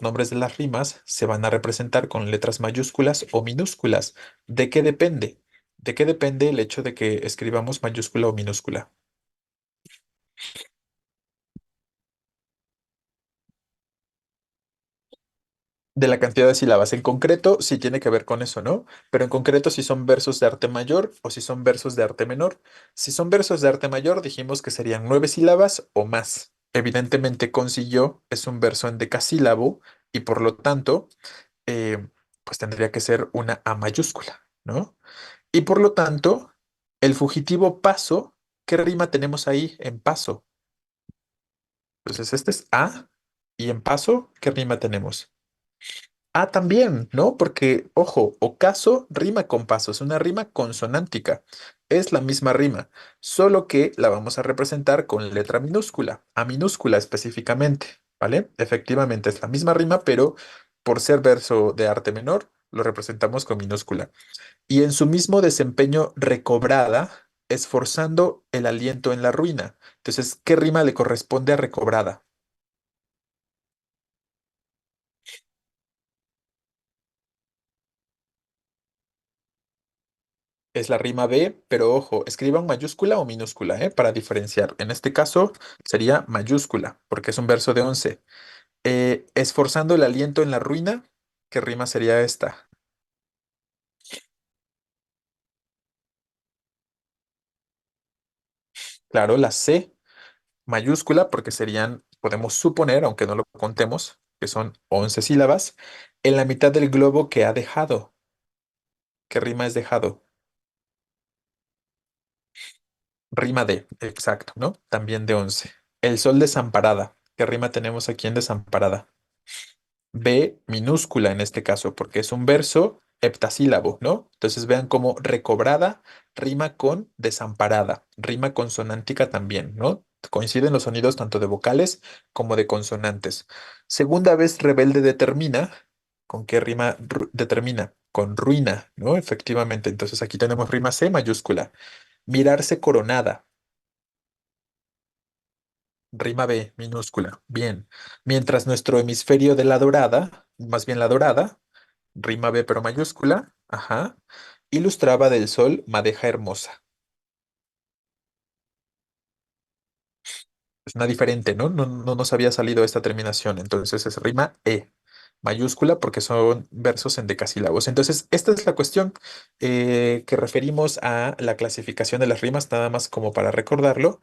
nombres de las rimas se van a representar con letras mayúsculas o minúsculas. ¿De qué depende? ¿De qué depende el hecho de que escribamos mayúscula o minúscula? De la cantidad de sílabas. En concreto, sí tiene que ver con eso, ¿no? Pero en concreto, si son versos de arte mayor o si son versos de arte menor. Si son versos de arte mayor, dijimos que serían 9 sílabas o más. Evidentemente, consiguió es un verso en decasílabo y por lo tanto, eh, pues tendría que ser una A mayúscula, ¿no? Y por lo tanto, el fugitivo paso, ¿qué rima tenemos ahí en paso? Entonces, este es A y en paso, ¿qué rima tenemos? Ah, también, ¿no? Porque, ojo, ocaso rima con paso, es una rima consonántica. Es la misma rima, solo que la vamos a representar con letra minúscula, a minúscula específicamente, ¿vale? Efectivamente es la misma rima, pero por ser verso de arte menor, lo representamos con minúscula. Y en su mismo desempeño recobrada, esforzando el aliento en la ruina. Entonces, ¿qué rima le corresponde a recobrada? Es la rima B, pero ojo, escriban mayúscula o minúscula, para diferenciar. En este caso sería mayúscula, porque es un verso de 11. Esforzando el aliento en la ruina, ¿qué rima sería esta? Claro, la C mayúscula, porque serían, podemos suponer, aunque no lo contemos, que son 11 sílabas, en la mitad del globo que ha dejado. ¿Qué rima es dejado? Rima de, exacto, ¿no? También de 11. El sol desamparada. ¿Qué rima tenemos aquí en desamparada? B minúscula en este caso, porque es un verso heptasílabo, ¿no? Entonces vean cómo recobrada rima con desamparada, rima consonántica también, ¿no? Coinciden los sonidos tanto de vocales como de consonantes. Segunda vez rebelde determina, ¿con qué rima determina? Con ruina, ¿no? Efectivamente, entonces aquí tenemos rima C mayúscula. Mirarse coronada. Rima B, minúscula. Bien. Mientras nuestro hemisferio de la dorada, más bien la dorada, rima B pero mayúscula, ajá, ilustraba del sol madeja hermosa. Es una diferente, ¿no? No nos había salido esta terminación. Entonces es rima E, mayúscula, porque son versos en decasílabos. Entonces, esta es la cuestión que referimos a la clasificación de las rimas, nada más como para recordarlo.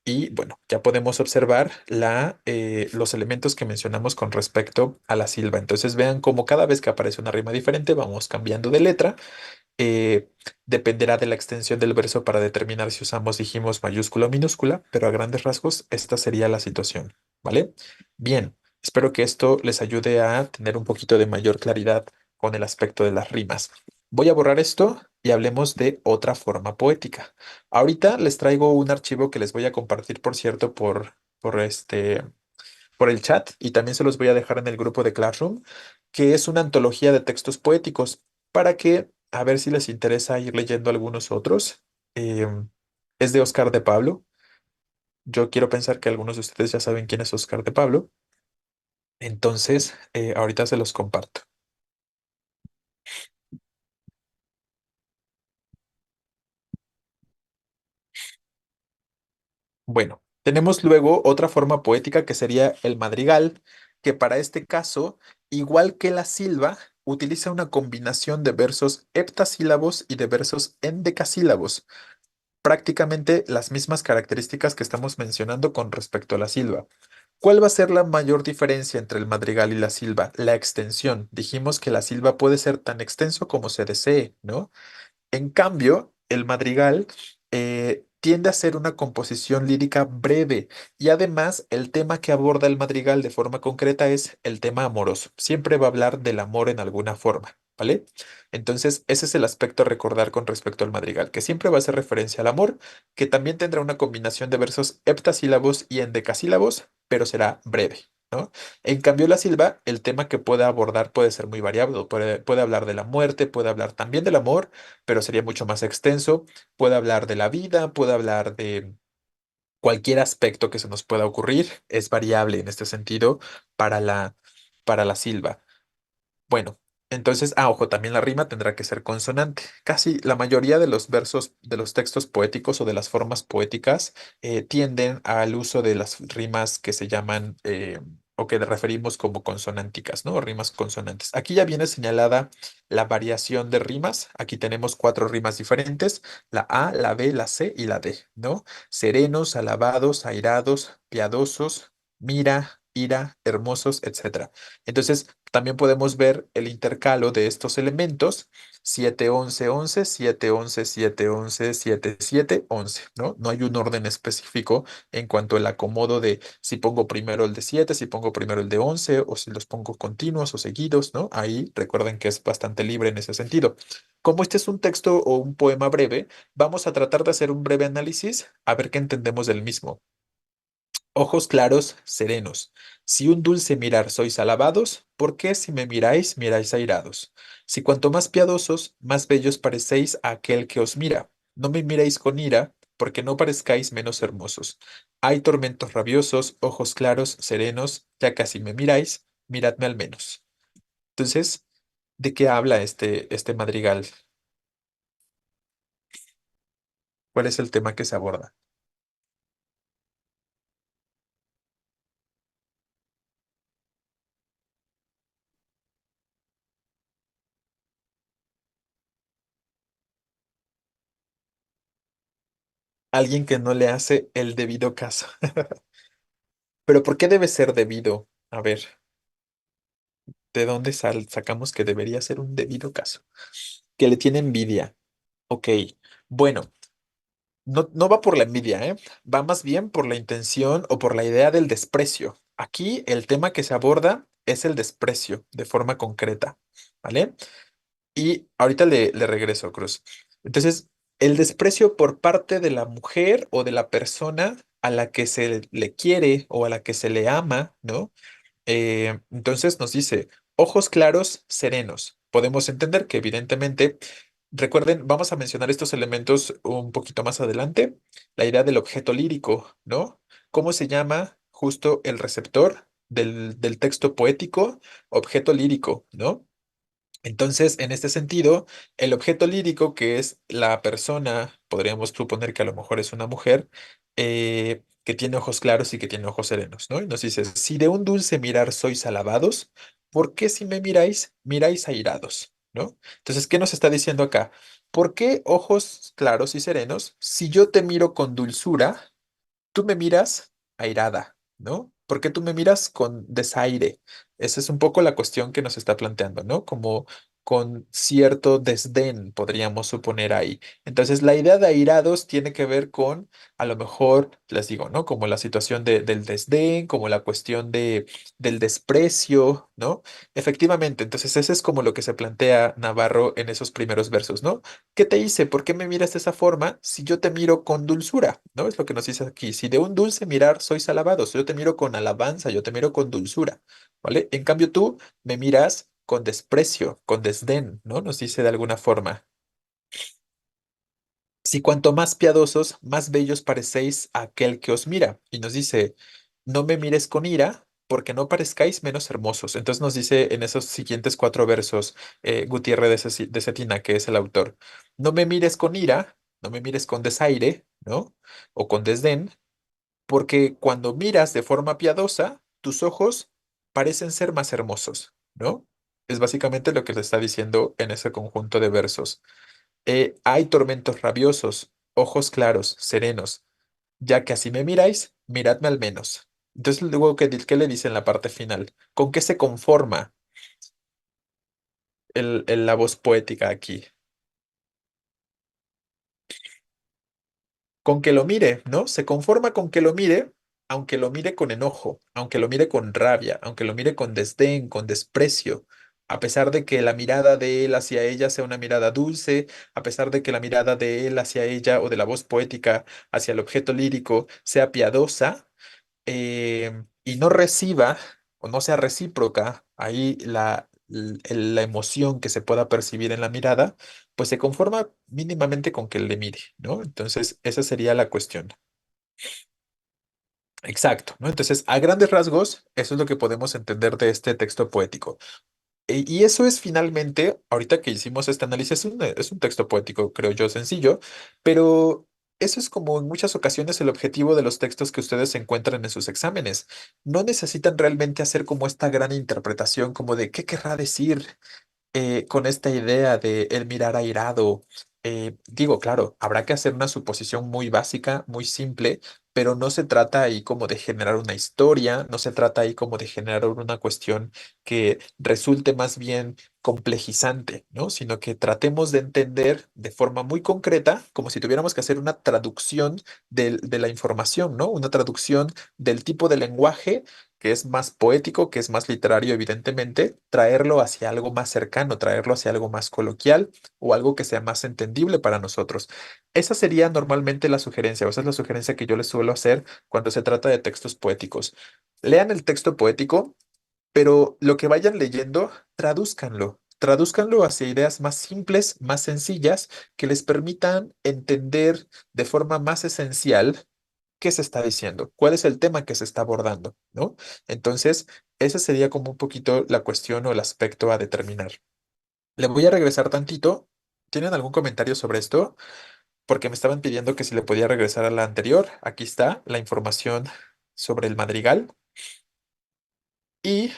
Y bueno, ya podemos observar los elementos que mencionamos con respecto a la silba. Entonces, vean cómo cada vez que aparece una rima diferente, vamos cambiando de letra. eh, Dependerá de la extensión del verso para determinar si usamos, dijimos, mayúscula o minúscula, pero a grandes rasgos esta sería la situación, ¿vale? Bien, espero que esto les ayude a tener un poquito de mayor claridad con el aspecto de las rimas. Voy a borrar esto y hablemos de otra forma poética. Ahorita les traigo un archivo que les voy a compartir, por cierto, por el chat y también se los voy a dejar en el grupo de Classroom, que es una antología de textos poéticos para que, a ver si les interesa ir leyendo algunos otros. Es de Oscar de Pablo. Yo quiero pensar que algunos de ustedes ya saben quién es Oscar de Pablo. Entonces, ahorita se los comparto. Bueno, tenemos luego otra forma poética que sería el madrigal, que para este caso, igual que la silva, utiliza una combinación de versos heptasílabos y de versos endecasílabos. Prácticamente las mismas características que estamos mencionando con respecto a la silva. ¿Cuál va a ser la mayor diferencia entre el madrigal y la silva? La extensión. Dijimos que la silva puede ser tan extenso como se desee, ¿no? En cambio, el madrigal tiende a ser una composición lírica breve y además el tema que aborda el madrigal de forma concreta es el tema amoroso. Siempre va a hablar del amor en alguna forma, ¿vale? Entonces, ese es el aspecto a recordar con respecto al madrigal, que siempre va a hacer referencia al amor, que también tendrá una combinación de versos heptasílabos y endecasílabos, pero será breve, ¿no? En cambio, la silva, el tema que puede abordar puede ser muy variable, puede hablar de la muerte, puede hablar también del amor, pero sería mucho más extenso. Puede hablar de la vida, puede hablar de cualquier aspecto que se nos pueda ocurrir. Es variable en este sentido para para la silva. Bueno, entonces, ojo, también la rima tendrá que ser consonante. Casi la mayoría de los versos, de los textos poéticos o de las formas poéticas tienden al uso de las rimas que se llaman o que referimos como consonánticas, ¿no? Rimas consonantes. Aquí ya viene señalada la variación de rimas. Aquí tenemos cuatro rimas diferentes: la A, la B, la C y la D, ¿no? Serenos, alabados, airados, piadosos, mira, ira, hermosos, etcétera. Entonces, también podemos ver el intercalo de estos elementos: 7 11 11 7 11 7 11 7 7 11, ¿no? No hay un orden específico en cuanto al acomodo de si pongo primero el de 7, si pongo primero el de 11 o si los pongo continuos o seguidos, ¿no? Ahí recuerden que es bastante libre en ese sentido. Como este es un texto o un poema breve, vamos a tratar de hacer un breve análisis a ver qué entendemos del mismo. Ojos claros, serenos. Si un dulce mirar sois alabados, ¿por qué si me miráis, miráis airados? Si cuanto más piadosos, más bellos parecéis a aquel que os mira. No me miréis con ira, porque no parezcáis menos hermosos. Hay tormentos rabiosos, ojos claros, serenos, ya casi me miráis, miradme al menos. Entonces, ¿de qué habla este madrigal? ¿Cuál es el tema que se aborda? Alguien que no le hace el debido caso. Pero ¿por qué debe ser debido? A ver. ¿De dónde sacamos que debería ser un debido caso? Que le tiene envidia. Ok, bueno, no va por la envidia, ¿eh? Va más bien por la intención o por la idea del desprecio. Aquí el tema que se aborda es el desprecio de forma concreta, ¿vale? Y ahorita le regreso, Cruz. Entonces, el desprecio por parte de la mujer o de la persona a la que se le quiere o a la que se le ama, ¿no? Entonces nos dice, ojos claros, serenos. Podemos entender que evidentemente, recuerden, vamos a mencionar estos elementos un poquito más adelante, la idea del objeto lírico, ¿no? ¿Cómo se llama justo el receptor del texto poético? Objeto lírico, ¿no? Entonces, en este sentido, el objeto lírico, que es la persona, podríamos suponer que a lo mejor es una mujer, que tiene ojos claros y que tiene ojos serenos, ¿no? Y nos dice, si de un dulce mirar sois alabados, ¿por qué si me miráis, miráis airados? ¿No? Entonces, ¿qué nos está diciendo acá? ¿Por qué ojos claros y serenos si yo te miro con dulzura? Tú me miras airada, ¿no? ¿Por qué tú me miras con desaire? Esa es un poco la cuestión que nos está planteando, ¿no? Como con cierto desdén, podríamos suponer ahí. Entonces, la idea de airados tiene que ver con, a lo mejor, les digo, ¿no? Como la situación del desdén, como la cuestión del desprecio, ¿no? Efectivamente, entonces ese es como lo que se plantea Navarro en esos primeros versos, ¿no? ¿Qué te hice? ¿Por qué me miras de esa forma si yo te miro con dulzura? ¿No? Es lo que nos dice aquí. Si de un dulce mirar sois alabados, yo te miro con alabanza, yo te miro con dulzura, ¿vale? En cambio tú me miras con desprecio, con desdén, ¿no? Nos dice de alguna forma. Si cuanto más piadosos, más bellos parecéis a aquel que os mira. Y nos dice, no me mires con ira, porque no parezcáis menos hermosos. Entonces nos dice en esos siguientes cuatro versos, Gutiérrez de Cetina, que es el autor, no me mires con ira, no me mires con desaire, ¿no? O con desdén, porque cuando miras de forma piadosa, tus ojos parecen ser más hermosos, ¿no? Es básicamente lo que se está diciendo en ese conjunto de versos. Hay tormentos rabiosos, ojos claros, serenos, ya que así me miráis, miradme al menos. Entonces, luego, ¿qué le dice en la parte final? ¿Con qué se conforma la voz poética aquí? Con que lo mire, ¿no? Se conforma con que lo mire, aunque lo mire con enojo, aunque lo mire con rabia, aunque lo mire con desdén, con desprecio, a pesar de que la mirada de él hacia ella sea una mirada dulce, a pesar de que la mirada de él hacia ella o de la voz poética hacia el objeto lírico sea piadosa, y no reciba o no sea recíproca ahí la emoción que se pueda percibir en la mirada, pues se conforma mínimamente con que le mire, ¿no? Entonces, esa sería la cuestión. Exacto, ¿no? Entonces, a grandes rasgos, eso es lo que podemos entender de este texto poético. Y eso es finalmente, ahorita que hicimos este análisis, es un texto poético, creo yo, sencillo, pero eso es como en muchas ocasiones el objetivo de los textos que ustedes encuentran en sus exámenes. No necesitan realmente hacer como esta gran interpretación, como de qué querrá decir con esta idea de el mirar airado. Digo, claro, habrá que hacer una suposición muy básica, muy simple, pero no se trata ahí como de generar una historia, no se trata ahí como de generar una cuestión que resulte más bien complejizante, ¿no? Sino que tratemos de entender de forma muy concreta, como si tuviéramos que hacer una traducción de la información, ¿no? Una traducción del tipo de lenguaje que es más poético, que es más literario, evidentemente, traerlo hacia algo más cercano, traerlo hacia algo más coloquial o algo que sea más entendible para nosotros. Esa sería normalmente la sugerencia, o esa es la sugerencia que yo les suelo hacer cuando se trata de textos poéticos. Lean el texto poético, pero lo que vayan leyendo, tradúzcanlo. Tradúzcanlo hacia ideas más simples, más sencillas, que les permitan entender de forma más esencial qué se está diciendo, cuál es el tema que se está abordando, ¿no? Entonces, esa sería como un poquito la cuestión o el aspecto a determinar. Le voy a regresar tantito. ¿Tienen algún comentario sobre esto? Porque me estaban pidiendo que si le podía regresar a la anterior. Aquí está la información sobre el madrigal. Y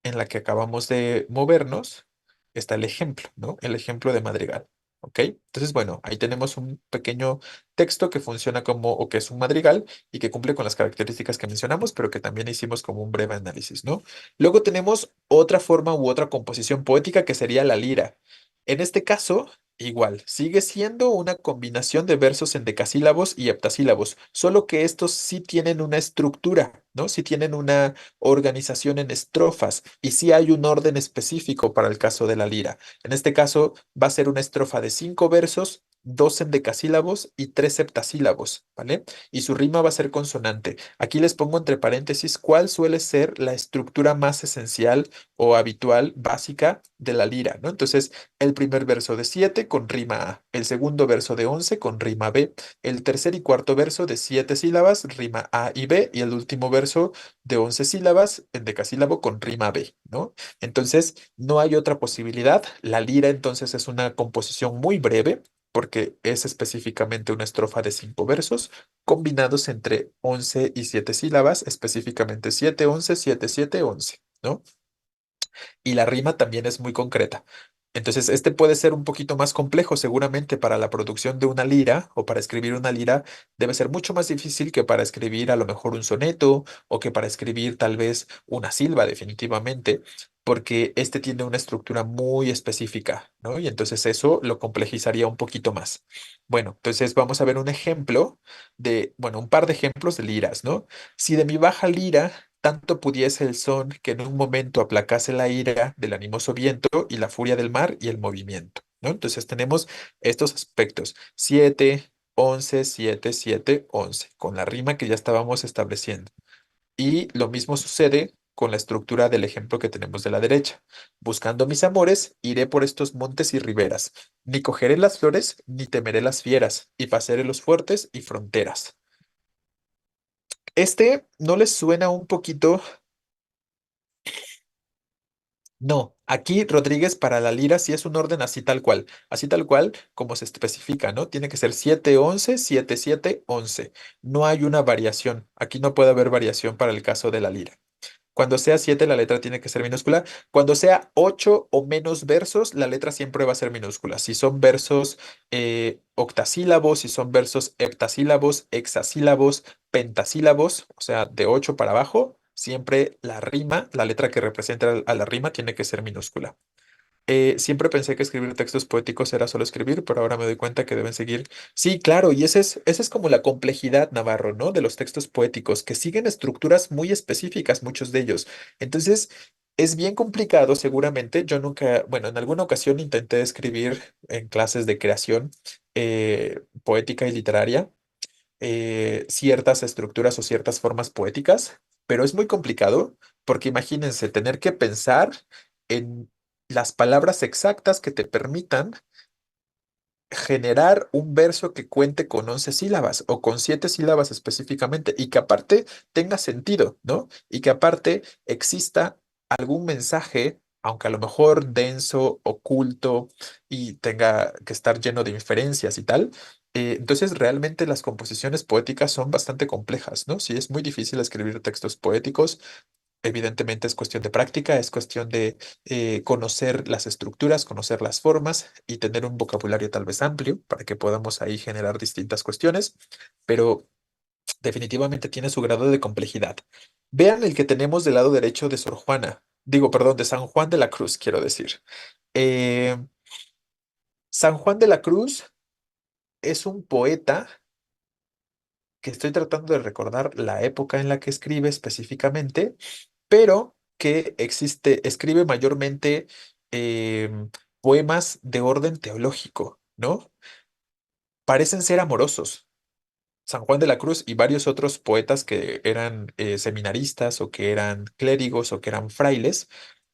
en la que acabamos de movernos está el ejemplo, ¿no? El ejemplo de madrigal. ¿Ok? Entonces, bueno, ahí tenemos un pequeño texto que funciona como, o que es un madrigal y que cumple con las características que mencionamos, pero que también hicimos como un breve análisis, ¿no? Luego tenemos otra forma u otra composición poética que sería la lira. En este caso, igual, sigue siendo una combinación de versos en decasílabos y heptasílabos, solo que estos sí tienen una estructura, ¿no? Sí tienen una organización en estrofas y sí hay un orden específico para el caso de la lira. En este caso va a ser una estrofa de 5 versos, dos endecasílabos y tres septasílabos, ¿vale? Y su rima va a ser consonante. Aquí les pongo entre paréntesis cuál suele ser la estructura más esencial o habitual, básica de la lira, ¿no? Entonces, el primer verso de 7 con rima A, el segundo verso de 11 con rima B, el tercer y cuarto verso de 7 sílabas, rima A y B, y el último verso de 11 sílabas en decasílabo con rima B, ¿no? Entonces, no hay otra posibilidad. La lira entonces es una composición muy breve porque es específicamente una estrofa de 5 versos combinados entre 11 y 7 sílabas, específicamente 7 11 7 7 11, ¿no? Y la rima también es muy concreta. Entonces, este puede ser un poquito más complejo seguramente para la producción de una lira o para escribir una lira debe ser mucho más difícil que para escribir a lo mejor un soneto o que para escribir tal vez una silva definitivamente, porque este tiene una estructura muy específica, ¿no? Y entonces eso lo complejizaría un poquito más. Bueno, entonces vamos a ver un ejemplo de, bueno, un par de ejemplos de liras, ¿no? Si de mi baja lira tanto pudiese el son que en un momento aplacase la ira del animoso viento y la furia del mar y el movimiento, ¿no? Entonces tenemos estos aspectos, 7 11 7 7 11 con la rima que ya estábamos estableciendo. Y lo mismo sucede con la estructura del ejemplo que tenemos de la derecha. Buscando mis amores, iré por estos montes y riberas, ni cogeré las flores, ni temeré las fieras, y pasaré los fuertes y fronteras. Este no les suena un poquito. No, aquí Rodríguez para la lira sí es un orden así tal cual como se especifica, ¿no? Tiene que ser 7 11 7 7 11. No hay una variación. Aquí no puede haber variación para el caso de la lira. Cuando sea 7 la letra tiene que ser minúscula. Cuando sea 8 o menos versos, la letra siempre va a ser minúscula. Si son versos octasílabos, si son versos heptasílabos, hexasílabos, pentasílabos, o sea, de 8 para abajo, siempre la rima, la letra que representa a la rima tiene que ser minúscula. Siempre pensé que escribir textos poéticos era solo escribir, pero ahora me doy cuenta que deben seguir. Sí, claro, y esa es como la complejidad, Navarro, ¿no? De los textos poéticos, que siguen estructuras muy específicas, muchos de ellos. Entonces, es bien complicado, seguramente. Yo nunca, bueno, en alguna ocasión intenté escribir en clases de creación poética y literaria ciertas estructuras o ciertas formas poéticas, pero es muy complicado porque imagínense tener que pensar en las palabras exactas que te permitan generar un verso que cuente con 11 sílabas o con 7 sílabas específicamente y que aparte tenga sentido, ¿no? Y que aparte exista algún mensaje, aunque a lo mejor denso, oculto y tenga que estar lleno de inferencias y tal. Entonces, realmente las composiciones poéticas son bastante complejas, ¿no? Sí, es muy difícil escribir textos poéticos. Evidentemente es cuestión de práctica, es cuestión de conocer las estructuras, conocer las formas y tener un vocabulario tal vez amplio para que podamos ahí generar distintas cuestiones, pero definitivamente tiene su grado de complejidad. Vean el que tenemos del lado derecho de Sor Juana, digo, perdón, de San Juan de la Cruz, quiero decir. Eh, San Juan de la Cruz es un poeta que estoy tratando de recordar la época en la que escribe específicamente, pero que escribe mayormente poemas de orden teológico, ¿no? Parecen ser amorosos. San Juan de la Cruz y varios otros poetas que eran seminaristas o que eran clérigos o que eran frailes,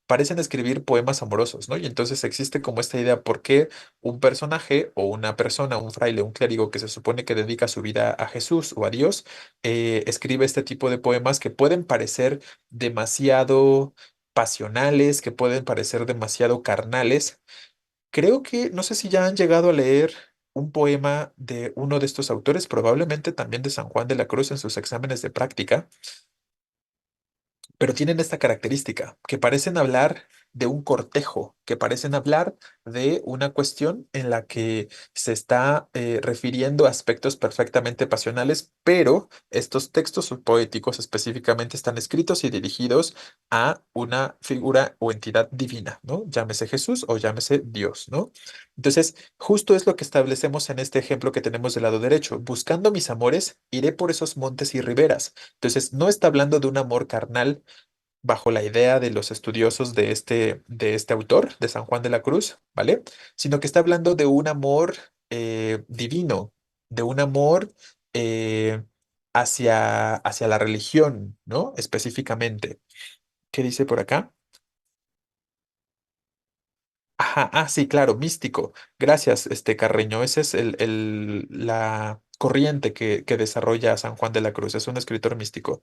parecen escribir poemas amorosos, ¿no? Y entonces existe como esta idea, ¿por qué un personaje o una persona, un fraile, un clérigo que se supone que dedica su vida a Jesús o a Dios, escribe este tipo de poemas que pueden parecer demasiado pasionales, que pueden parecer demasiado carnales? Creo que, no sé si ya han llegado a leer un poema de uno de estos autores, probablemente también de San Juan de la Cruz en sus exámenes de práctica, pero tienen esta característica, que parecen hablar de un cortejo, que parecen hablar de una cuestión en la que se está refiriendo a aspectos perfectamente pasionales, pero estos textos poéticos específicamente están escritos y dirigidos a una figura o entidad divina, ¿no? Llámese Jesús o llámese Dios, ¿no? Entonces, justo es lo que establecemos en este ejemplo que tenemos del lado derecho. Buscando mis amores, iré por esos montes y riberas. Entonces, no está hablando de un amor carnal bajo la idea de los estudiosos de este autor, de San Juan de la Cruz, ¿vale? Sino que está hablando de un amor divino, de un amor eh, hacia la religión, ¿no? Específicamente. ¿Qué dice por acá? Ajá, sí, claro, místico. Gracias, Carreño. Esa es la corriente que desarrolla San Juan de la Cruz. Es un escritor místico.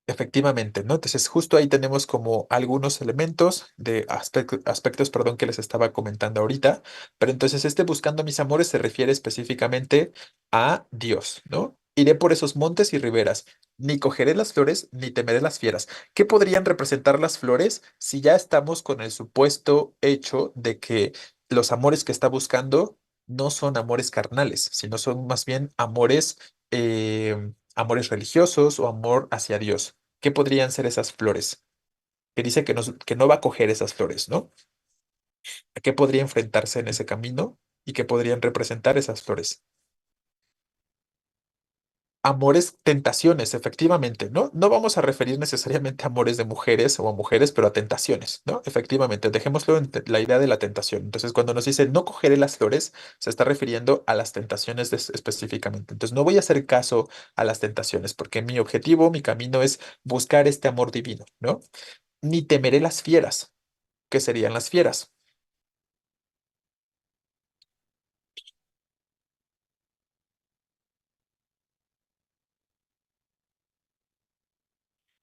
Efectivamente, ¿no? Entonces, justo ahí tenemos como algunos elementos de aspectos, perdón, que les estaba comentando ahorita. Pero entonces, buscando mis amores se refiere específicamente a Dios, ¿no? Iré por esos montes y riberas, ni cogeré las flores, ni temeré las fieras. ¿Qué podrían representar las flores si ya estamos con el supuesto hecho de que los amores que está buscando no son amores carnales, sino son más bien amores religiosos o amor hacia Dios? ¿Qué podrían ser esas flores? Que dice que no va a coger esas flores, ¿no? ¿A qué podría enfrentarse en ese camino y qué podrían representar esas flores? Amores, tentaciones, efectivamente, ¿no? No vamos a referir necesariamente a amores de mujeres o a mujeres, pero a tentaciones, ¿no? Efectivamente, dejémoslo en la idea de la tentación. Entonces, cuando nos dice no cogeré las flores, se está refiriendo a las tentaciones específicamente. Entonces, no voy a hacer caso a las tentaciones, porque mi objetivo, mi camino es buscar este amor divino, ¿no? Ni temeré las fieras. ¿Qué serían las fieras?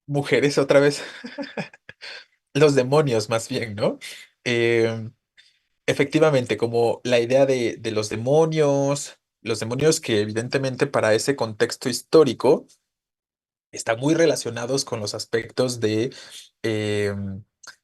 Mujeres otra vez, los demonios más bien, ¿no? Em, Efectivamente, como la idea de los demonios que evidentemente para ese contexto histórico están muy relacionados con los aspectos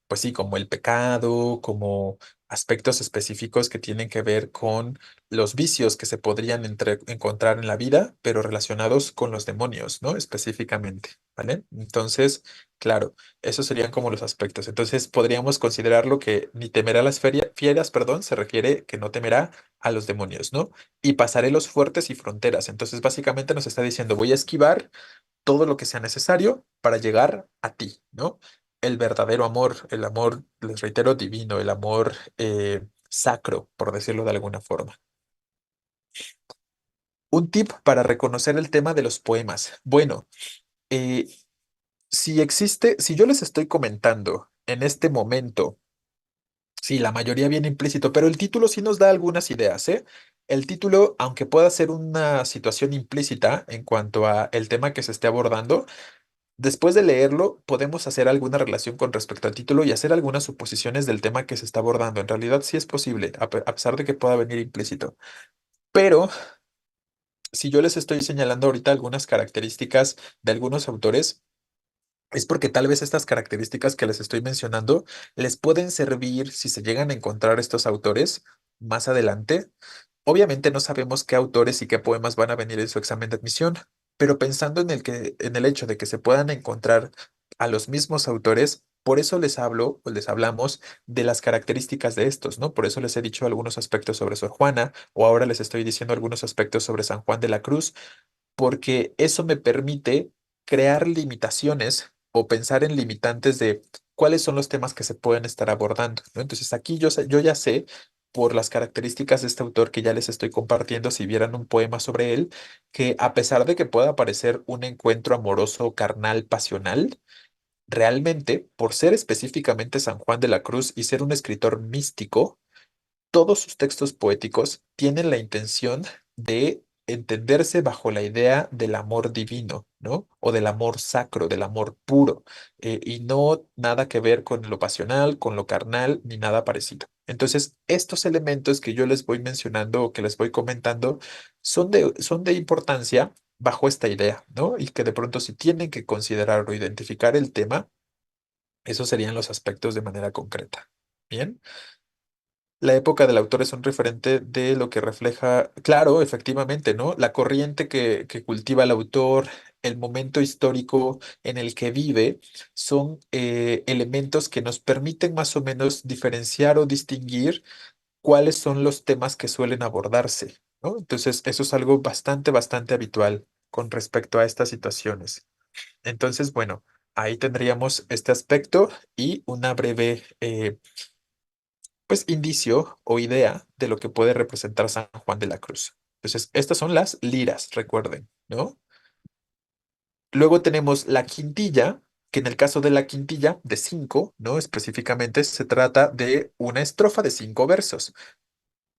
pues sí, como el pecado, como aspectos específicos que tienen que ver con los vicios que se podrían encontrar en la vida, pero relacionados con los demonios, ¿no? Específicamente, ¿vale? Entonces, claro, esos serían como los aspectos. Entonces, podríamos considerarlo que ni temerá a las fieras, perdón, se refiere que no temerá a los demonios, ¿no? Y pasaré los fuertes y fronteras. Entonces, básicamente nos está diciendo, voy a esquivar todo lo que sea necesario para llegar a ti, ¿no? El verdadero amor, el amor, les reitero, divino, el amor sacro, por decirlo de alguna forma. Un tip para reconocer el tema de los poemas. Bueno, eh, si yo les estoy comentando en este momento Sí, la mayoría viene implícito, pero el título sí nos da algunas ideas, ¿eh? El título, aunque pueda ser una situación implícita en cuanto a el tema que se esté abordando, después de leerlo podemos hacer alguna relación con respecto al título y hacer algunas suposiciones del tema que se está abordando. En realidad sí es posible, a pesar de que pueda venir implícito. Pero si yo les estoy señalando ahorita algunas características de algunos autores, es porque tal vez estas características que les estoy mencionando les pueden servir si se llegan a encontrar estos autores más adelante. Obviamente no sabemos qué autores y qué poemas van a venir en su examen de admisión, pero pensando en el hecho de que se puedan encontrar a los mismos autores, por eso les hablo o les hablamos de las características de estos, ¿no? Por eso les he dicho algunos aspectos sobre Sor Juana, o ahora les estoy diciendo algunos aspectos sobre San Juan de la Cruz, porque eso me permite crear limitaciones o pensar en limitantes de cuáles son los temas que se pueden estar abordando, ¿no? Entonces aquí yo ya sé, por las características de este autor que ya les estoy compartiendo, si vieran un poema sobre él, que a pesar de que pueda parecer un encuentro amoroso, carnal, pasional, realmente, por ser específicamente San Juan de la Cruz y ser un escritor místico, todos sus textos poéticos tienen la intención de entenderse bajo la idea del amor divino, ¿no? O del amor sacro, del amor puro, y no nada que ver con lo pasional, con lo carnal, ni nada parecido. Entonces, estos elementos que yo les voy mencionando o que les voy comentando son de importancia bajo esta idea, ¿no? Y que de pronto si tienen que considerar o identificar el tema, esos serían los aspectos de manera concreta. Bien. La época del autor es un referente de lo que refleja, claro, efectivamente, ¿no? La corriente que cultiva el autor, el momento histórico en el que vive, son elementos que nos permiten más o menos diferenciar o distinguir cuáles son los temas que suelen abordarse, ¿no? Entonces, eso es algo bastante, bastante habitual con respecto a estas situaciones. Entonces, bueno, ahí tendríamos este aspecto y una breve pues indicio o idea de lo que puede representar San Juan de la Cruz. Entonces, estas son las liras, recuerden, ¿no? Luego tenemos la quintilla, que en el caso de la quintilla de 5, ¿no? Específicamente se trata de una estrofa de 5 versos.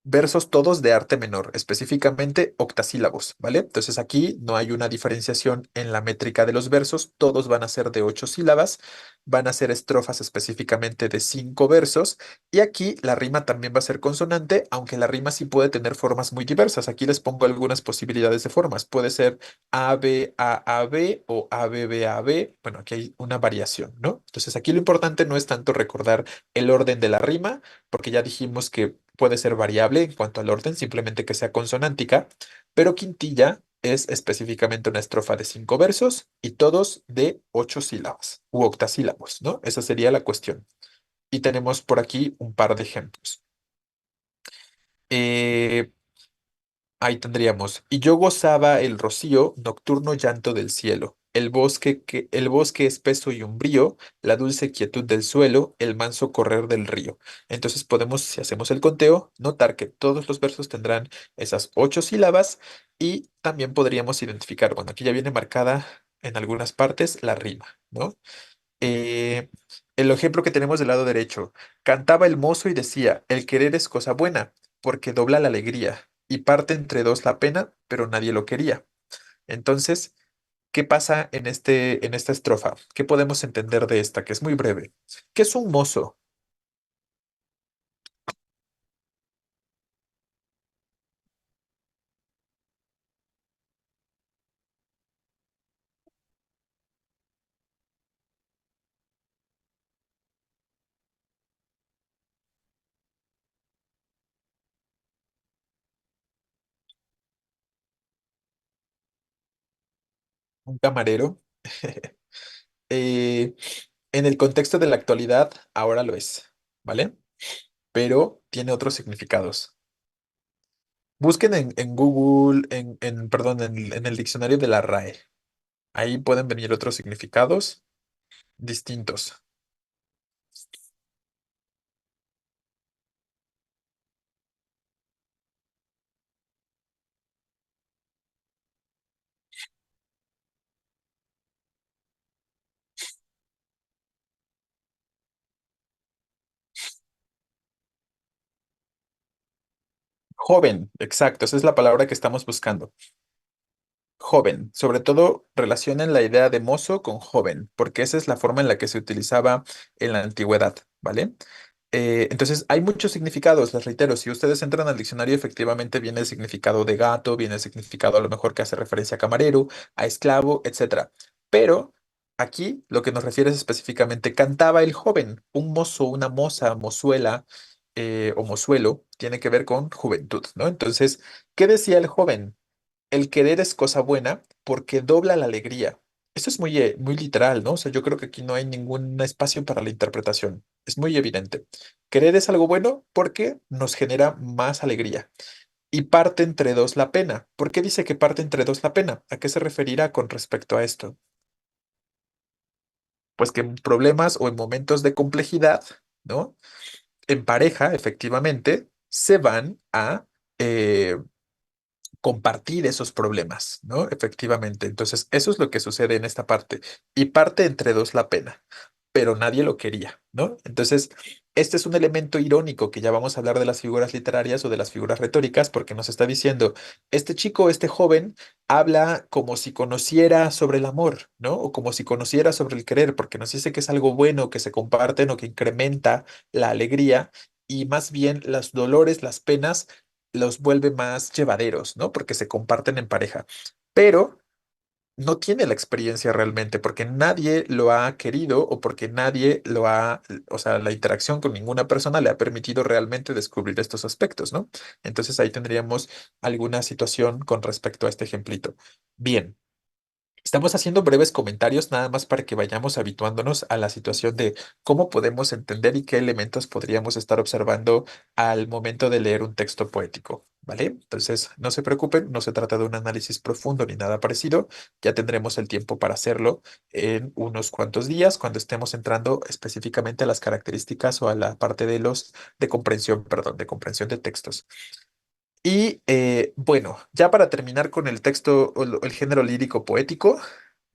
Versos todos de arte menor, específicamente octasílabos, ¿vale? Entonces aquí no hay una diferenciación en la métrica de los versos, todos van a ser de 8 sílabas, van a ser estrofas específicamente de 5 versos, y aquí la rima también va a ser consonante, aunque la rima sí puede tener formas muy diversas. Aquí les pongo algunas posibilidades de formas. Puede ser A, B, A, A, B o A, B, B, A, B. Bueno, aquí hay una variación, ¿no? Entonces aquí lo importante no es tanto recordar el orden de la rima, porque ya dijimos que puede ser variable en cuanto al orden, simplemente que sea consonántica, pero quintilla es específicamente una estrofa de 5 versos y todos de 8 sílabas u octasílabos, ¿no? Esa sería la cuestión. Y tenemos por aquí un par de ejemplos. Eh, Ahí tendríamos. Y yo gozaba el rocío, nocturno llanto del cielo, el bosque espeso y umbrío, la dulce quietud del suelo, el manso correr del río. Entonces podemos, si hacemos el conteo, notar que todos los versos tendrán esas 8 sílabas y también podríamos identificar, bueno, aquí ya viene marcada en algunas partes la rima, ¿no? Eh, el ejemplo que tenemos del lado derecho. Cantaba el mozo y decía, el querer es cosa buena, porque dobla la alegría y parte entre dos la pena, pero nadie lo quería. Entonces, ¿qué pasa en esta estrofa? ¿Qué podemos entender de esta, que es muy breve? ¿Qué es un mozo? Un camarero. Eh, en el contexto de la actualidad, ahora lo es, ¿vale? Pero tiene otros significados. Busquen en Google, perdón, en el diccionario de la RAE. Ahí pueden venir otros significados distintos. Joven, exacto, esa es la palabra que estamos buscando. Joven, sobre todo relacionen la idea de mozo con joven, porque esa es la forma en la que se utilizaba en la antigüedad, ¿vale? Entonces, hay muchos significados, les reitero, si ustedes entran al diccionario, efectivamente viene el significado de gato, viene el significado a lo mejor que hace referencia a camarero, a esclavo, etcétera. Pero aquí lo que nos refiere es específicamente cantaba el joven, un mozo, una moza, mozuela o mozuelo, tiene que ver con juventud, ¿no? Entonces, ¿qué decía el joven? El querer es cosa buena porque dobla la alegría. Esto es muy, muy literal, ¿no? O sea, yo creo que aquí no hay ningún espacio para la interpretación. Es muy evidente. Querer es algo bueno porque nos genera más alegría. Y parte entre dos la pena. ¿Por qué dice que parte entre dos la pena? ¿A qué se referirá con respecto a esto? Pues que en problemas o en momentos de complejidad, ¿no? En pareja, efectivamente, se van a compartir esos problemas, ¿no? Efectivamente. Entonces, eso es lo que sucede en esta parte. Y parte entre dos la pena, pero nadie lo quería, ¿no? Entonces, este es un elemento irónico que ya vamos a hablar de las figuras literarias o de las figuras retóricas, porque nos está diciendo, este chico, este joven, habla como si conociera sobre el amor, ¿no? O como si conociera sobre el querer, porque nos dice que es algo bueno, que se comparten o que incrementa la alegría. Y más bien los dolores, las penas los vuelve más llevaderos, ¿no? Porque se comparten en pareja. Pero no tiene la experiencia realmente porque nadie lo ha querido o porque nadie lo ha, o sea, la interacción con ninguna persona le ha permitido realmente descubrir estos aspectos, ¿no? Entonces ahí tendríamos alguna situación con respecto a este ejemplito. Bien. Estamos haciendo breves comentarios nada más para que vayamos habituándonos a la situación de cómo podemos entender y qué elementos podríamos estar observando al momento de leer un texto poético, ¿vale? Entonces, no se preocupen, no se trata de un análisis profundo ni nada parecido, ya tendremos el tiempo para hacerlo en unos cuantos días cuando estemos entrando específicamente a las características o a la parte de de comprensión, perdón, de comprensión de textos. Y bueno, ya para terminar con el texto o el género lírico poético,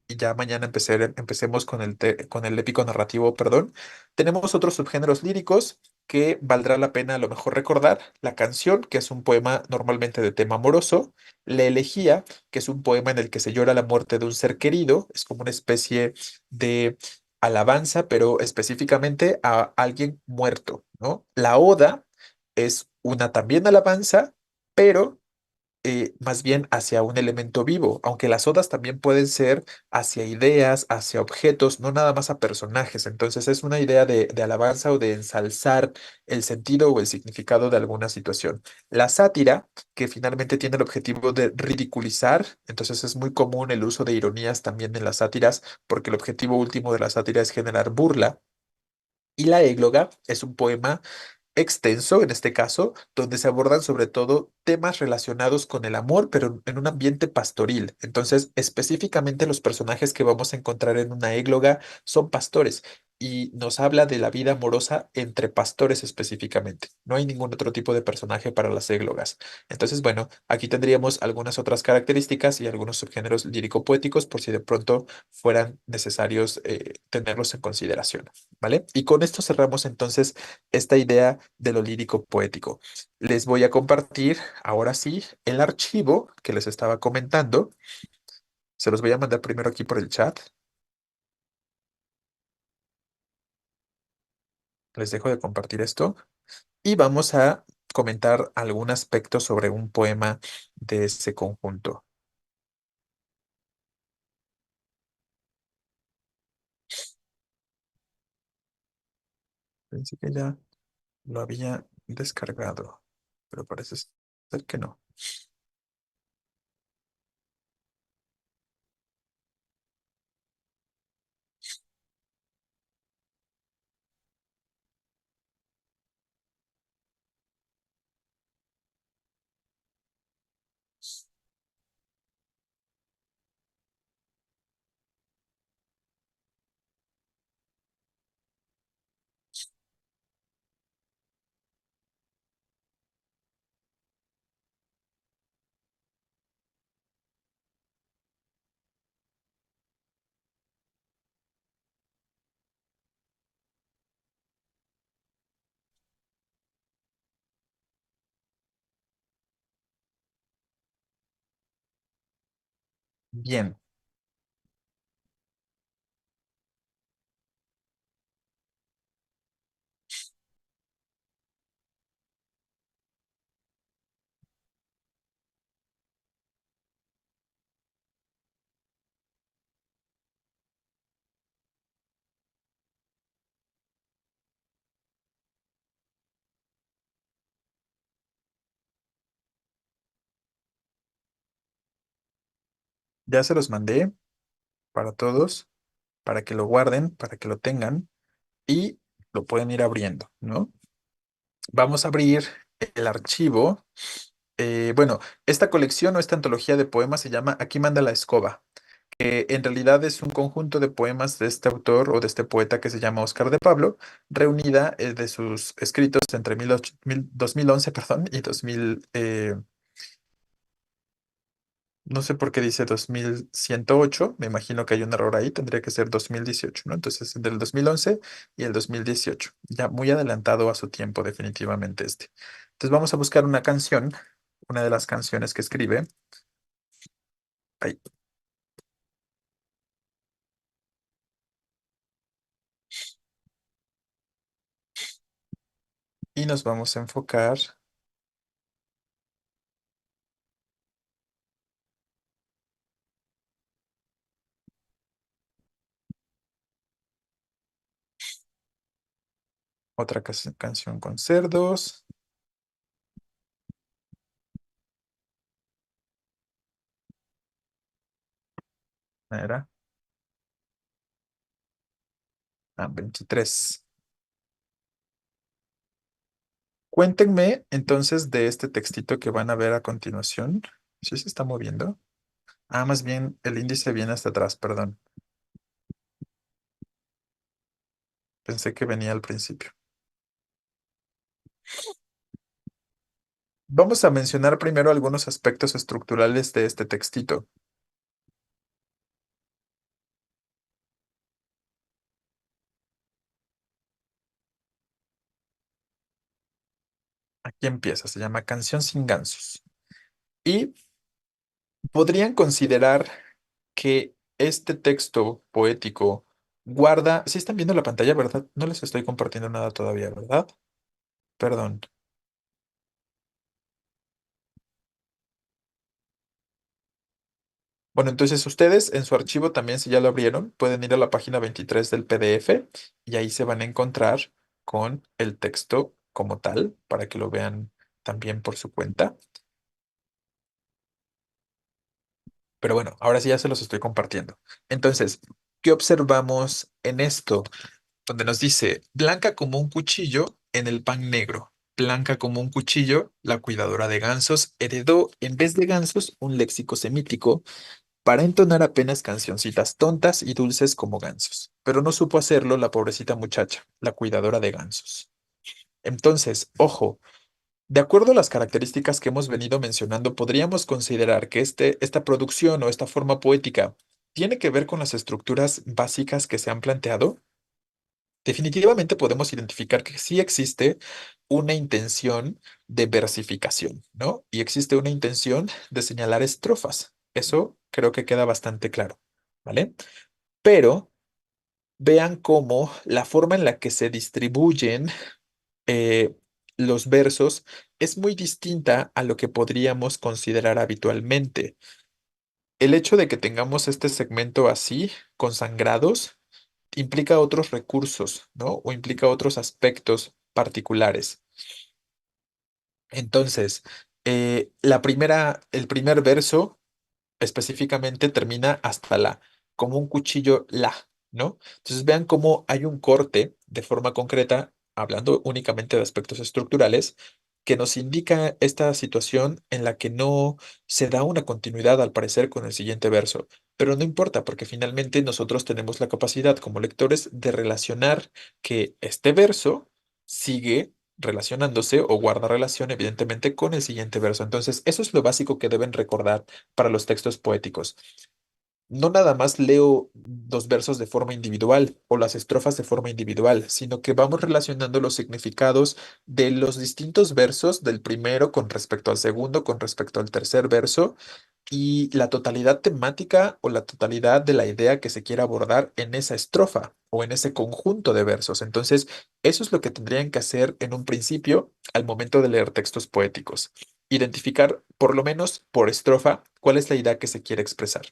y ya mañana empecemos con con el épico narrativo, perdón. Tenemos otros subgéneros líricos que valdrá la pena a lo mejor recordar. La canción, que es un poema normalmente de tema amoroso. La elegía, que es un poema en el que se llora la muerte de un ser querido. Es como una especie de alabanza, pero específicamente a alguien muerto, ¿no? La oda es una también alabanza, pero más bien hacia un elemento vivo, aunque las odas también pueden ser hacia ideas, hacia objetos, no nada más a personajes. Entonces es una idea de alabanza o de ensalzar el sentido o el significado de alguna situación. La sátira, que finalmente tiene el objetivo de ridiculizar, entonces es muy común el uso de ironías también en las sátiras, porque el objetivo último de la sátira es generar burla. Y la égloga es un poema extenso, en este caso, donde se abordan sobre todo temas relacionados con el amor, pero en un ambiente pastoril. Entonces, específicamente los personajes que vamos a encontrar en una égloga son pastores y nos habla de la vida amorosa entre pastores específicamente. No hay ningún otro tipo de personaje para las églogas. Entonces, bueno, aquí tendríamos algunas otras características y algunos subgéneros lírico-poéticos por si de pronto fueran necesarios tenerlos en consideración, ¿vale? Y con esto cerramos entonces esta idea de lo lírico poético. Les voy a compartir ahora sí el archivo que les estaba comentando. Se los voy a mandar primero aquí por el chat. Les dejo de compartir esto y vamos a comentar algún aspecto sobre un poema de ese conjunto. Pensé que ya lo había descargado, pero parece ser que no. Bien, ya se los mandé para todos, para que lo guarden, para que lo tengan y lo pueden ir abriendo, ¿no? Vamos a abrir el archivo. Bueno, esta colección o esta antología de poemas se llama Aquí manda la escoba, que en realidad es un conjunto de poemas de este autor o de este poeta que se llama Oscar de Pablo, reunida de sus escritos entre 2011, perdón, y 2000, no sé por qué dice 2108, me imagino que hay un error ahí, tendría que ser 2018, ¿no? Entonces, entre el 2011 y el 2018, ya muy adelantado a su tiempo definitivamente este. Entonces vamos a buscar una canción, una de las canciones que escribe, ahí, y nos vamos a enfocar, otra canción con cerdos, era, 23. Cuéntenme entonces de este textito que van a ver a continuación. ¿Sí se está moviendo? Ah, más bien el índice viene hasta atrás, perdón. Pensé que venía al principio. Vamos a mencionar primero algunos aspectos estructurales de este textito. Aquí empieza, se llama Canción sin gansos. Y podrían considerar que este texto poético guarda, si están viendo la pantalla, ¿verdad? No les estoy compartiendo nada todavía, ¿verdad? Perdón. Bueno, entonces ustedes en su archivo también, si ya lo abrieron, pueden ir a la página 23 del PDF y ahí se van a encontrar con el texto como tal para que lo vean también por su cuenta. Pero bueno, ahora sí ya se los estoy compartiendo. Entonces, ¿qué observamos en esto? Donde nos dice, blanca como un cuchillo en el pan negro. Blanca como un cuchillo, la cuidadora de gansos heredó en vez de gansos un léxico semítico para entonar apenas cancioncitas tontas y dulces como gansos. Pero no supo hacerlo la pobrecita muchacha, la cuidadora de gansos. Entonces, ojo, de acuerdo a las características que hemos venido mencionando, podríamos considerar que esta producción o esta forma poética tiene que ver con las estructuras básicas que se han planteado. Definitivamente podemos identificar que sí existe una intención de versificación, ¿no? Y existe una intención de señalar estrofas. Eso creo que queda bastante claro, ¿vale? Pero vean cómo la forma en la que se distribuyen eh, los versos es muy distinta a lo que podríamos considerar habitualmente. El hecho de que tengamos este segmento así, consangrados, implica otros recursos, ¿no? O implica otros aspectos particulares. Entonces, el primer verso específicamente termina hasta la, como un cuchillo la, ¿no? Entonces vean cómo hay un corte de forma concreta, hablando únicamente de aspectos estructurales, que nos indica esta situación en la que no se da una continuidad al parecer con el siguiente verso. Pero no importa, porque finalmente nosotros tenemos la capacidad como lectores de relacionar que este verso sigue relacionándose o guarda relación evidentemente con el siguiente verso. Entonces, eso es lo básico que deben recordar para los textos poéticos. No nada más leo los versos de forma individual o las estrofas de forma individual, sino que vamos relacionando los significados de los distintos versos del primero con respecto al segundo, con respecto al tercer verso, y la totalidad temática o la totalidad de la idea que se quiera abordar en esa estrofa o en ese conjunto de versos. Entonces, eso es lo que tendrían que hacer en un principio al momento de leer textos poéticos. Identificar, por lo menos por estrofa, cuál es la idea que se quiere expresar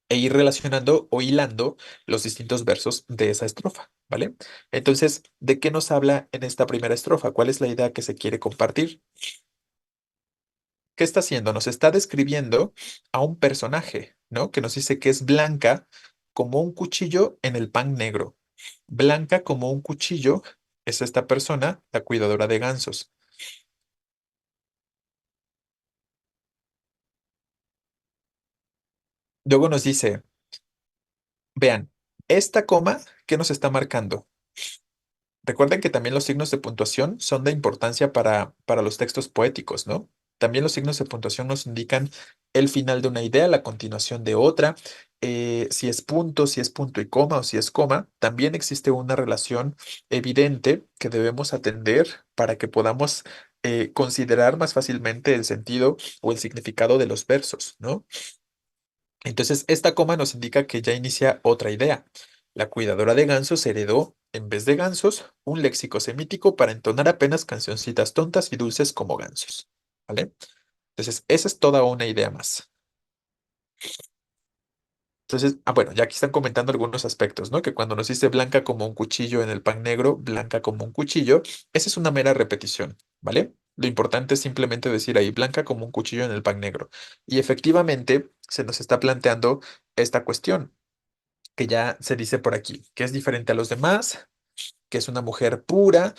e ir relacionando o hilando los distintos versos de esa estrofa, ¿vale? Entonces, ¿de qué nos habla en esta primera estrofa? ¿Cuál es la idea que se quiere compartir? ¿Qué está haciendo? Nos está describiendo a un personaje, ¿no? Que nos dice que es blanca como un cuchillo en el pan negro. Blanca como un cuchillo es esta persona, la cuidadora de gansos. Luego nos dice, vean, esta coma, ¿qué nos está marcando? Recuerden que también los signos de puntuación son de importancia para los textos poéticos, ¿no? También los signos de puntuación nos indican el final de una idea, la continuación de otra, si es punto y coma o si es coma. También existe una relación evidente que debemos atender para que podamos considerar más fácilmente el sentido o el significado de los versos, ¿no? Entonces, esta coma nos indica que ya inicia otra idea. La cuidadora de gansos heredó, en vez de gansos, un léxico semítico para entonar apenas cancioncitas tontas y dulces como gansos. ¿Vale? Entonces, esa es toda una idea más. Entonces, bueno, ya aquí están comentando algunos aspectos, ¿no? Que cuando nos dice blanca como un cuchillo en el pan negro, blanca como un cuchillo, esa es una mera repetición, ¿vale? Lo importante es simplemente decir ahí blanca como un cuchillo en el pan negro. Y efectivamente se nos está planteando esta cuestión que ya se dice por aquí, que es diferente a los demás, que es una mujer pura.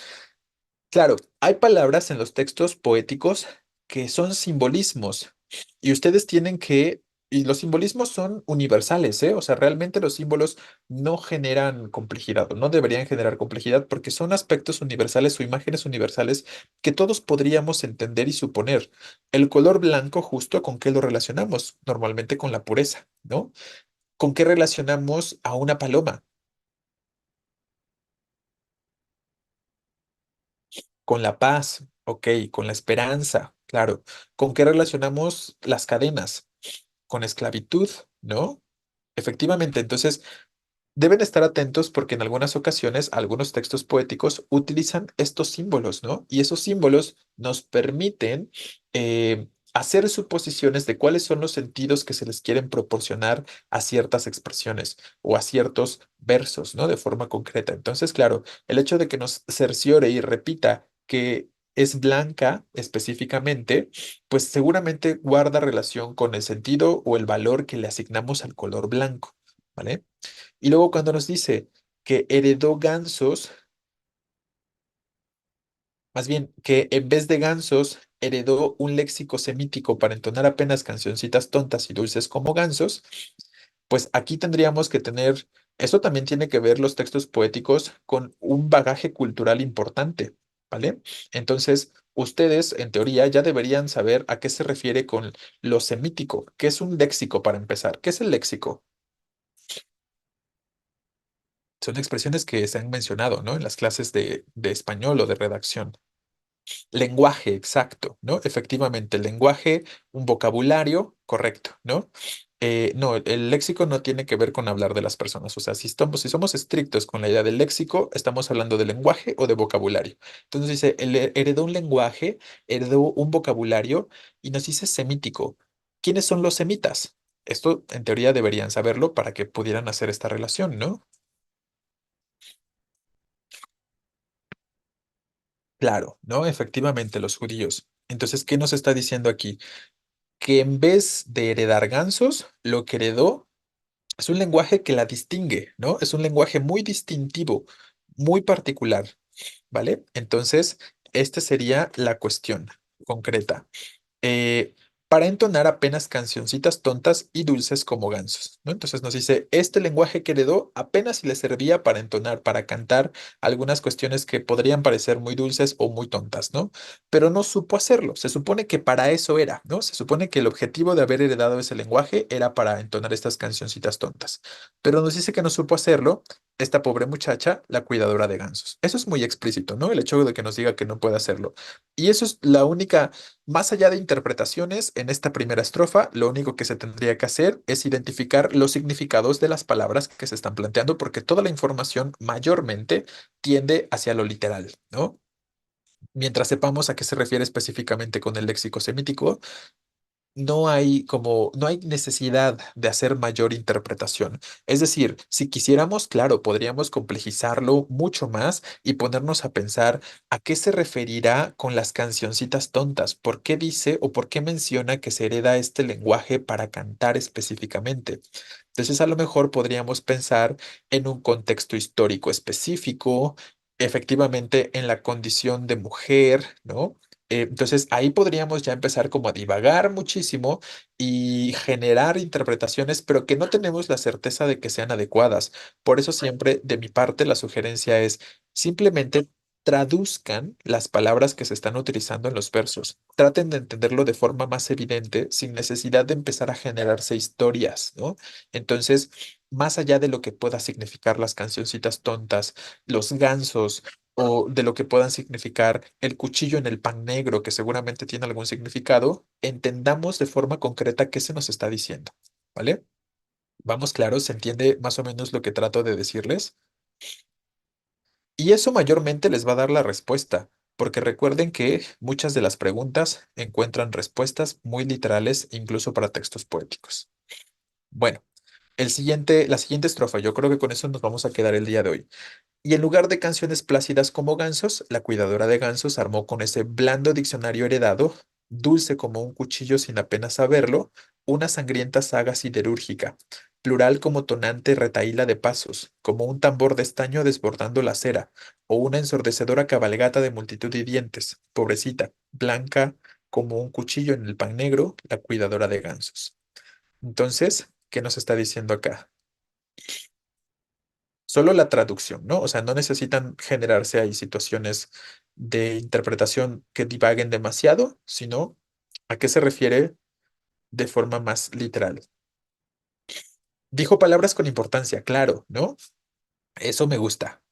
Claro, hay palabras en los textos poéticos que son simbolismos y ustedes tienen que, y los simbolismos son universales, ¿eh? O sea, realmente los símbolos no generan complejidad o no deberían generar complejidad porque son aspectos universales o imágenes universales que todos podríamos entender y suponer. El color blanco, justo, ¿con qué lo relacionamos? Normalmente con la pureza, ¿no? ¿Con qué relacionamos a una paloma? Con la paz, ok, con la esperanza, claro. ¿Con qué relacionamos las cadenas? Con esclavitud, ¿no? Efectivamente, entonces deben estar atentos porque en algunas ocasiones algunos textos poéticos utilizan estos símbolos, ¿no? Y esos símbolos nos permiten hacer suposiciones de cuáles son los sentidos que se les quieren proporcionar a ciertas expresiones o a ciertos versos, ¿no? De forma concreta. Entonces, claro, el hecho de que nos cerciore y repita que es blanca específicamente, pues seguramente guarda relación con el sentido o el valor que le asignamos al color blanco, ¿vale? Y luego cuando nos dice que heredó gansos, más bien que en vez de gansos heredó un léxico semítico para entonar apenas cancioncitas tontas y dulces como gansos, pues aquí tendríamos que tener, eso también tiene que ver los textos poéticos con un bagaje cultural importante, ¿vale? Entonces, ustedes en teoría ya deberían saber a qué se refiere con lo semítico, qué es un léxico para empezar. ¿Qué es el léxico? Son expresiones que se han mencionado, ¿no? En las clases de español o de redacción. Lenguaje, exacto, ¿no? Efectivamente, el lenguaje, un vocabulario correcto, ¿no? No, el léxico no tiene que ver con hablar de las personas. O sea, si somos estrictos con la idea del léxico, estamos hablando de lenguaje o de vocabulario. Entonces dice, heredó un lenguaje, heredó un vocabulario y nos dice semítico. ¿Quiénes son los semitas? Esto en teoría deberían saberlo para que pudieran hacer esta relación, ¿no? Claro, ¿no? Efectivamente, los judíos. Entonces, ¿qué nos está diciendo aquí? Que en vez de heredar gansos, lo que heredó es un lenguaje que la distingue, ¿no? Es un lenguaje muy distintivo, muy particular, ¿vale? Entonces, esta sería la cuestión concreta eh, para entonar apenas cancioncitas tontas y dulces como gansos, ¿no? Entonces nos dice, este lenguaje que heredó apenas si le servía para entonar, para cantar algunas cuestiones que podrían parecer muy dulces o muy tontas, ¿no? Pero no supo hacerlo. Se supone que para eso era, ¿no? Se supone que el objetivo de haber heredado ese lenguaje era para entonar estas cancioncitas tontas. Pero nos dice que no supo hacerlo esta pobre muchacha, la cuidadora de gansos. Eso es muy explícito, ¿no? El hecho de que nos diga que no puede hacerlo. Y eso es la única, más allá de interpretaciones, en esta primera estrofa, lo único que se tendría que hacer es identificar los significados de las palabras que se están planteando, porque toda la información mayormente tiende hacia lo literal, ¿no? Mientras sepamos a qué se refiere específicamente con el léxico semítico, no hay necesidad de hacer mayor interpretación. Es decir, si quisiéramos, claro, podríamos complejizarlo mucho más y ponernos a pensar a qué se referirá con las cancioncitas tontas, por qué dice o por qué menciona que se hereda este lenguaje para cantar específicamente. Entonces, a lo mejor podríamos pensar en un contexto histórico específico, efectivamente en la condición de mujer, ¿no? Entonces ahí podríamos ya empezar como a divagar muchísimo y generar interpretaciones, pero que no tenemos la certeza de que sean adecuadas. Por eso siempre de mi parte la sugerencia es simplemente traduzcan las palabras que se están utilizando en los versos. Traten de entenderlo de forma más evidente sin necesidad de empezar a generarse historias, ¿no? Entonces, más allá de lo que pueda significar las cancioncitas tontas, los gansos, o de lo que puedan significar el cuchillo en el pan negro, que seguramente tiene algún significado, entendamos de forma concreta qué se nos está diciendo, ¿vale? Vamos, claro, se entiende más o menos lo que trato de decirles. Y eso mayormente les va a dar la respuesta, porque recuerden que muchas de las preguntas encuentran respuestas muy literales, incluso para textos poéticos. Bueno, la siguiente estrofa, yo creo que con eso nos vamos a quedar el día de hoy. Y en lugar de canciones plácidas como gansos, la cuidadora de gansos armó con ese blando diccionario heredado, dulce como un cuchillo sin apenas saberlo, una sangrienta saga siderúrgica, plural como tonante retahíla de pasos, como un tambor de estaño desbordando la acera, o una ensordecedora cabalgata de multitud de dientes, pobrecita, blanca como un cuchillo en el pan negro, la cuidadora de gansos. Entonces, ¿qué nos está diciendo acá? Solo la traducción, ¿no? O sea, no necesitan generarse ahí situaciones de interpretación que divaguen demasiado, sino a qué se refiere de forma más literal. Dijo palabras con importancia, claro, ¿no? Eso me gusta.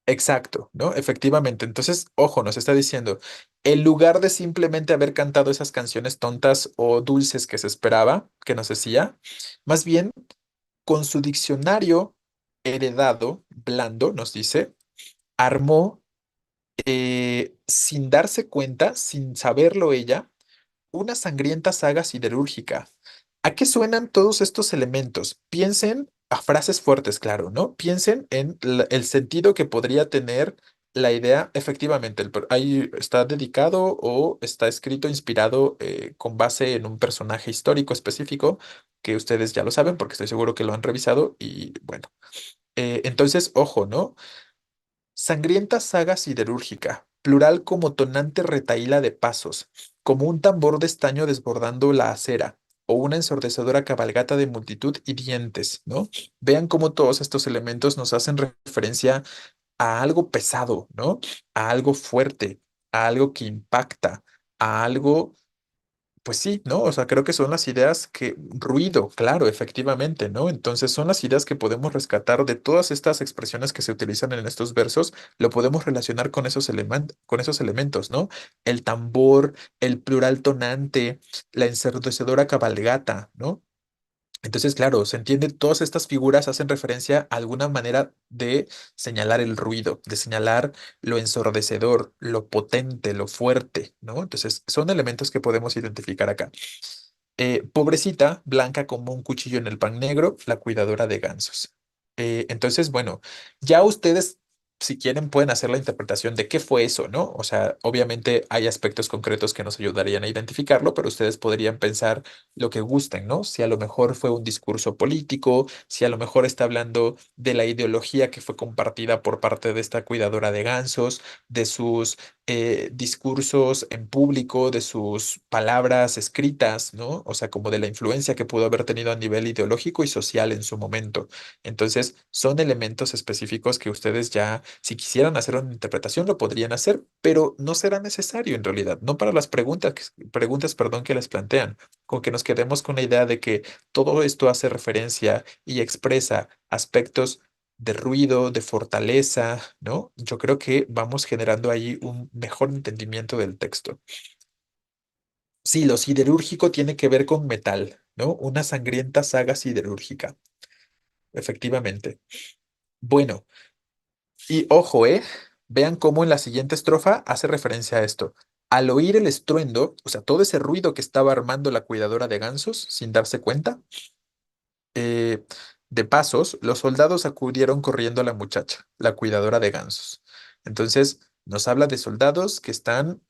Exacto, ¿no? Efectivamente. Entonces, ojo, nos está diciendo, en lugar de simplemente haber cantado esas canciones tontas o dulces que se esperaba, que nos decía, más bien con su diccionario heredado, blando, nos dice, armó sin darse cuenta, sin saberlo ella, una sangrienta saga siderúrgica. ¿A qué suenan todos estos elementos? Piensen a frases fuertes, claro, ¿no? Piensen en el sentido que podría tener la idea, efectivamente, ahí está dedicado o está escrito, inspirado con base en un personaje histórico específico, que ustedes ya lo saben porque estoy seguro que lo han revisado y bueno, entonces, ojo, ¿no? Sangrienta saga siderúrgica, plural como tonante retahíla de pasos, como un tambor de estaño desbordando la acera, o una ensordecedora cabalgata de multitud y dientes, ¿no? Vean cómo todos estos elementos nos hacen referencia a algo pesado, ¿no? A algo fuerte, a algo que impacta, a algo pues sí, ¿no? O sea, creo que son las ideas ruido, claro, efectivamente, ¿no? Entonces son las ideas que podemos rescatar de todas estas expresiones que se utilizan en estos versos, lo podemos relacionar con con esos elementos, ¿no? El tambor, el plural tonante, la ensordecedora cabalgata, ¿no? Entonces, claro, se entiende, todas estas figuras hacen referencia a alguna manera de señalar el ruido, de señalar lo ensordecedor, lo potente, lo fuerte, ¿no? Entonces, son elementos que podemos identificar acá. Pobrecita, blanca como un cuchillo en el pan negro, la cuidadora de gansos. Entonces, bueno, ya ustedes, si quieren, pueden hacer la interpretación de qué fue eso, ¿no? O sea, obviamente hay aspectos concretos que nos ayudarían a identificarlo, pero ustedes podrían pensar lo que gusten, ¿no? Si a lo mejor fue un discurso político, si a lo mejor está hablando de la ideología que fue compartida por parte de esta cuidadora de gansos, de sus discursos en público, de sus palabras escritas, ¿no? O sea, como de la influencia que pudo haber tenido a nivel ideológico y social en su momento. Entonces, son elementos específicos que ustedes ya, si quisieran hacer una interpretación, lo podrían hacer, pero no será necesario en realidad, no para las preguntas, perdón, que les plantean, con que nos quedemos con la idea de que todo esto hace referencia y expresa aspectos de ruido, de fortaleza, ¿no? Yo creo que vamos generando ahí un mejor entendimiento del texto. Sí, lo siderúrgico tiene que ver con metal, ¿no? Una sangrienta saga siderúrgica, efectivamente. Bueno, y ojo, ¿eh? Vean cómo en la siguiente estrofa hace referencia a esto. Al oír el estruendo, o sea, todo ese ruido que estaba armando la cuidadora de gansos sin darse cuenta, eh, de pasos, los soldados acudieron corriendo a la muchacha, la cuidadora de gansos. Entonces, nos habla de soldados que están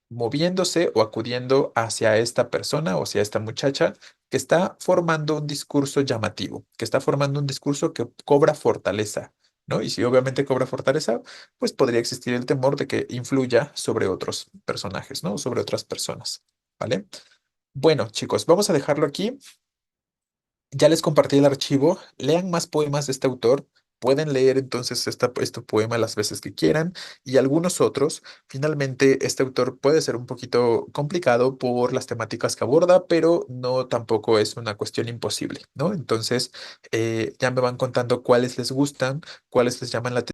moviéndose o acudiendo hacia esta persona o hacia esta muchacha que está formando un discurso llamativo, que está formando un discurso que cobra fortaleza, ¿no? Y si obviamente cobra fortaleza, pues podría existir el temor de que influya sobre otros personajes, ¿no? Sobre otras personas, ¿vale? Bueno, chicos, vamos a dejarlo aquí. Ya les compartí el archivo. Lean más poemas de este autor. Pueden leer entonces este poema las veces que quieran y algunos otros. Finalmente, este autor puede ser un poquito complicado por las temáticas que aborda, pero no tampoco es una cuestión imposible, ¿no? Entonces, ya me van contando cuáles les gustan, cuáles les llaman la atención.